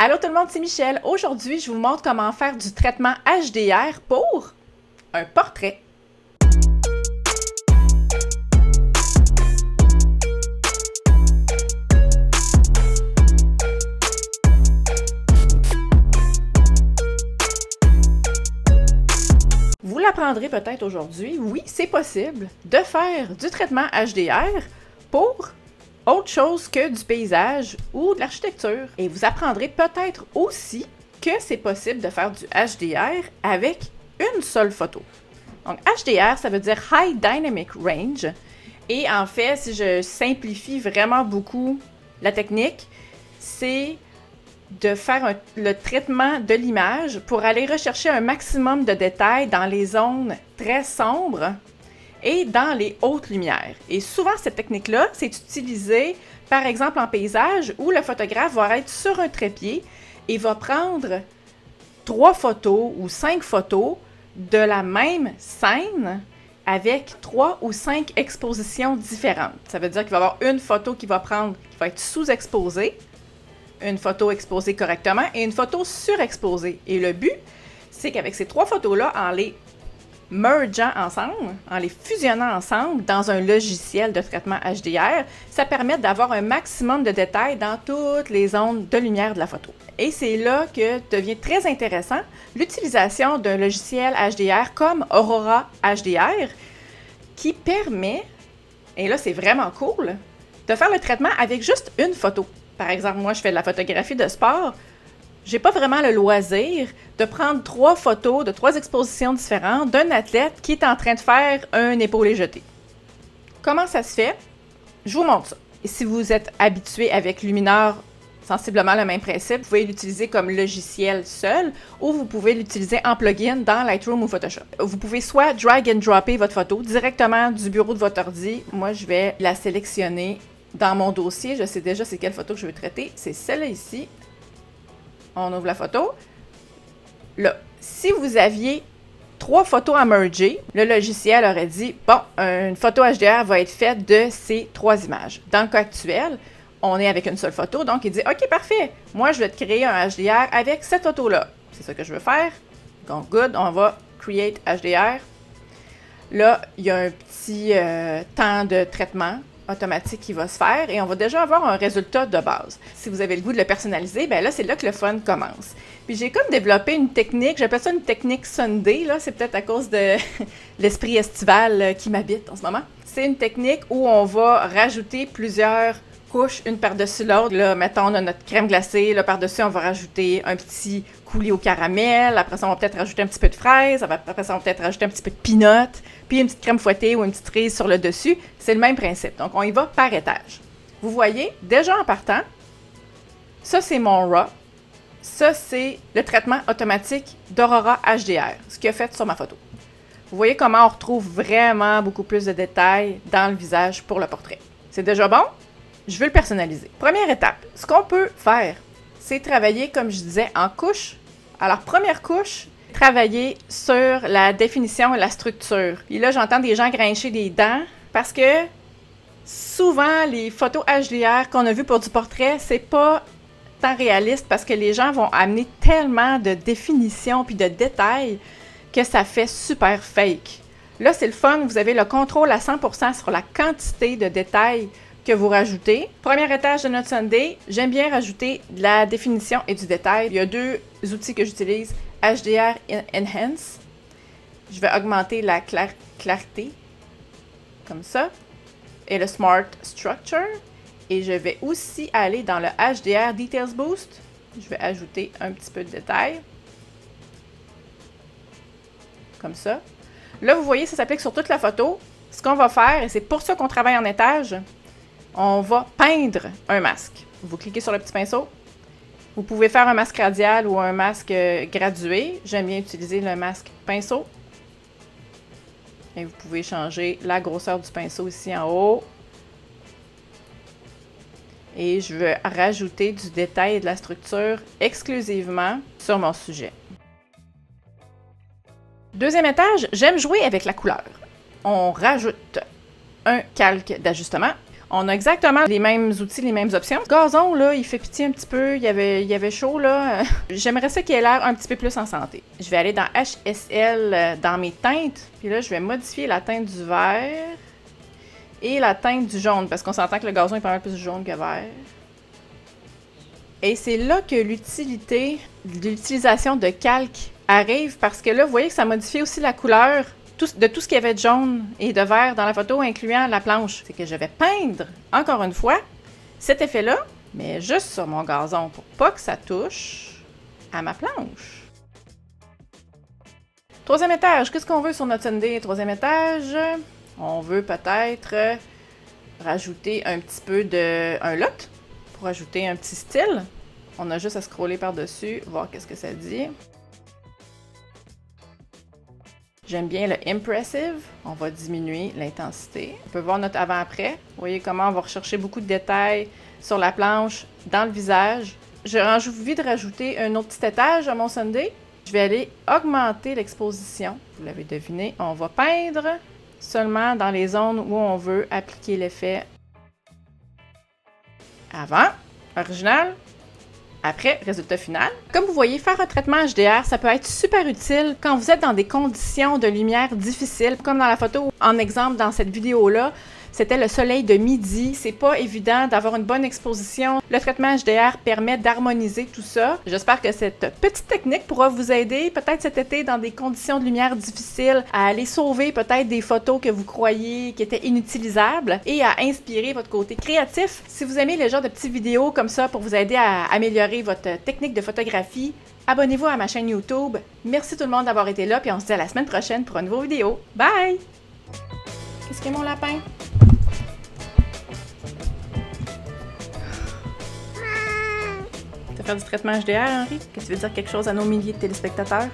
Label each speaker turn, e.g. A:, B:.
A: Allô tout le monde, c'est Michel. Aujourd'hui, je vous montre comment faire du traitement HDR pour un portrait. Vous l'apprendrez peut-être aujourd'hui. Oui, c'est possible de faire du traitement HDR pour autre chose que du paysage ou de l'architecture. Et vous apprendrez peut-être aussi que c'est possible de faire du HDR avec une seule photo. Donc HDR, ça veut dire High Dynamic Range. Et en fait, si je simplifie vraiment beaucoup la technique, c'est de faire le traitement de l'image pour aller rechercher un maximum de détails dans les zones très sombres et dans les hautes lumières. Et souvent, cette technique-là, c'est utilisée, par exemple, en paysage, où le photographe va être sur un trépied et va prendre 3 photos ou 5 photos de la même scène avec 3 ou 5 expositions différentes. Ça veut dire qu'il va y avoir une photo qui va être sous-exposée, une photo exposée correctement et une photo surexposée. Et le but, c'est qu'avec ces 3 photos-là, en les mergeant ensemble, en les fusionnant ensemble dans un logiciel de traitement HDR, ça permet d'avoir un maximum de détails dans toutes les zones de lumière de la photo. Et c'est là que devient très intéressant l'utilisation d'un logiciel HDR comme Aurora HDR qui permet, et là c'est vraiment cool, de faire le traitement avec juste une photo. Par exemple, moi je fais de la photographie de sport. J'ai pas vraiment le loisir de prendre 3 photos de 3 expositions différentes d'un athlète qui est en train de faire un épaulé jeté. Comment ça se fait? Je vous montre ça. Et si vous êtes habitué avec Luminar, sensiblement le même principe, vous pouvez l'utiliser comme logiciel seul ou vous pouvez l'utiliser en plugin dans Lightroom ou Photoshop. Vous pouvez soit drag and dropper votre photo directement du bureau de votre ordi. Moi, je vais la sélectionner dans mon dossier. Je sais déjà c'est quelle photo que je veux traiter. C'est celle-là ici. On ouvre la photo. Là, si vous aviez 3 photos à merger, le logiciel aurait dit, bon, une photo HDR va être faite de ces 3 images. Dans le cas actuel, on est avec une seule photo, donc il dit, OK, parfait, moi je vais te créer un HDR avec cette photo-là. C'est ça que je veux faire. Donc, good, on va create HDR. Là, il y a un petit temps de traitement automatique qui va se faire et on va déjà avoir un résultat de base. Si vous avez le goût de le personnaliser, ben là, c'est là que le fun commence. Puis j'ai comme développé une technique, j'appelle ça une technique Sunday, là, c'est peut-être à cause de l'esprit estival qui m'habite en ce moment. C'est une technique où on va rajouter plusieurs couches, une par-dessus l'autre. Là, mettons, on a notre crème glacée, là, par-dessus, on va rajouter un petit coulis au caramel, après ça, on va peut-être rajouter un petit peu de fraise, après ça, on va peut-être rajouter un petit peu de peanut, puis une petite crème fouettée ou une petite cerise sur le dessus. C'est le même principe. Donc, on y va par étage. Vous voyez, déjà en partant, ça, c'est mon RAW. Ça, c'est le traitement automatique d'Aurora HDR, ce qu'il a fait sur ma photo. Vous voyez comment on retrouve vraiment beaucoup plus de détails dans le visage pour le portrait. C'est déjà bon? Je veux le personnaliser. Première étape, ce qu'on peut faire, c'est travailler, comme je disais, en couches. Alors, première couche, travailler sur la définition et la structure. Et là, j'entends des gens grincher des dents parce que souvent, les photos HDR qu'on a vues pour du portrait, c'est pas tant réaliste parce que les gens vont amener tellement de définition puis de détails que ça fait super fake. Là, c'est le fun, vous avez le contrôle à 100% sur la quantité de détails que vous rajoutez. Premier étage de notre Sunday, j'aime bien rajouter de la définition et du détail. Il y a 2 outils que j'utilise, HDR Enhance. Je vais augmenter la clarté, comme ça, et le Smart Structure. Et je vais aussi aller dans le HDR Details Boost. Je vais ajouter un petit peu de détail, comme ça. Là, vous voyez, ça s'applique sur toute la photo. Ce qu'on va faire, et c'est pour ça qu'on travaille en étage, on va peindre un masque. Vous cliquez sur le petit pinceau. Vous pouvez faire un masque radial ou un masque gradué. J'aime bien utiliser le masque pinceau. Et vous pouvez changer la grosseur du pinceau ici en haut. Et je vais rajouter du détail et de la structure exclusivement sur mon sujet. Deuxième étage, j'aime jouer avec la couleur. On rajoute un calque d'ajustement. On a exactement les mêmes outils, les mêmes options. Le gazon, là, il fait pitié un petit peu. Il y avait chaud, là. J'aimerais ça qu'il ait l'air un petit peu plus en santé. Je vais aller dans HSL, dans mes teintes. Puis là, je vais modifier la teinte du vert et la teinte du jaune. Parce qu'on s'entend que le gazon est pas mal plus jaune que vert. Et c'est là que l'utilisation de calque arrive. Parce que là, vous voyez que ça modifie aussi la couleur de tout ce qu'il y avait de jaune et de vert dans la photo, incluant la planche. C'est que je vais peindre, encore une fois, cet effet-là, mais juste sur mon gazon pour pas que ça touche à ma planche. Troisième étage, qu'est-ce qu'on veut sur notre Sunday? Troisième étage, on veut peut-être rajouter un petit peu un lot pour ajouter un petit style. On a juste à scroller par-dessus, voir qu'est-ce que ça dit. J'aime bien le Impressive. On va diminuer l'intensité. On peut voir notre avant-après. Vous voyez comment on va rechercher beaucoup de détails sur la planche, dans le visage. J'ai envie de rajouter un autre petit étage à mon Sunday. Je vais aller augmenter l'exposition. Vous l'avez deviné, on va peindre seulement dans les zones où on veut appliquer l'effet. Avant, original. Après, résultat final. Comme vous voyez, faire un traitement HDR, ça peut être super utile quand vous êtes dans des conditions de lumière difficiles, comme dans la photo, en exemple dans cette vidéo-là. C'était le soleil de midi. C'est pas évident d'avoir une bonne exposition. Le traitement HDR permet d'harmoniser tout ça. J'espère que cette petite technique pourra vous aider, peut-être cet été, dans des conditions de lumière difficiles, à aller sauver peut-être des photos que vous croyez qui étaient inutilisables et à inspirer votre côté créatif. Si vous aimez les genres de petites vidéos comme ça pour vous aider à améliorer votre technique de photographie, abonnez-vous à ma chaîne YouTube. Merci tout le monde d'avoir été là, puis on se dit à la semaine prochaine pour une nouvelle vidéo. Bye! Qu'est-ce que mon lapin? Tu veux faire du traitement HDR, Henri? Est-ce que tu veux dire quelque chose à nos milliers de téléspectateurs?